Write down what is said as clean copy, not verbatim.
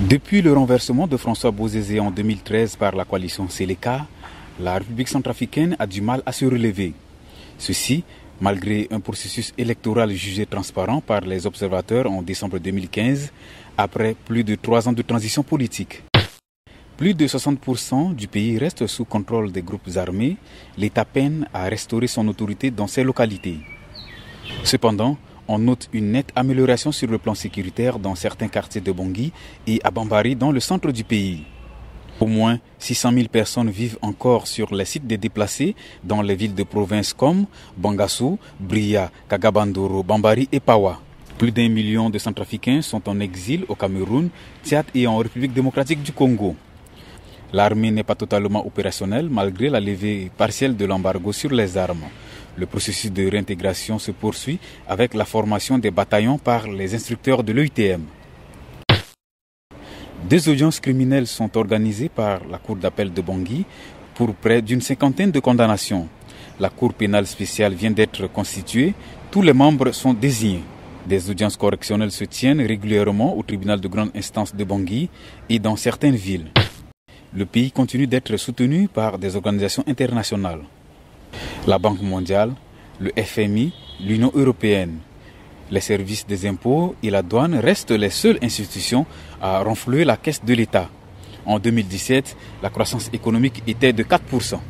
Depuis le renversement de François Bozizé en 2013 par la coalition Seleka, la République centrafricaine a du mal à se relever. Ceci, malgré un processus électoral jugé transparent par les observateurs en décembre 2015, après plus de 3 ans de transition politique. Plus de 60% du pays reste sous contrôle des groupes armés. L'État peine à restaurer son autorité dans ces localités. Cependant, on note une nette amélioration sur le plan sécuritaire dans certains quartiers de Bangui et à Bambari dans le centre du pays. Au moins 600 000 personnes vivent encore sur les sites des déplacés dans les villes de province comme Bangassou, Bria, Kagabandoro, Bambari et Pawa. Plus d'1 million de Centrafricains sont en exil au Cameroun, Tchad et en République démocratique du Congo. L'armée n'est pas totalement opérationnelle malgré la levée partielle de l'embargo sur les armes. Le processus de réintégration se poursuit avec la formation des bataillons par les instructeurs de l'EUTM. 2 audiences criminelles sont organisées par la Cour d'appel de Bangui pour près d'une 50aine de condamnations. La Cour pénale spéciale vient d'être constituée, tous les membres sont désignés. Des audiences correctionnelles se tiennent régulièrement au tribunal de grande instance de Bangui et dans certaines villes. Le pays continue d'être soutenu par des organisations internationales. La Banque mondiale, le FMI, l'Union européenne. Les services des impôts et la douane restent les seules institutions à renflouer la caisse de l'État. En 2017, la croissance économique était de 4%.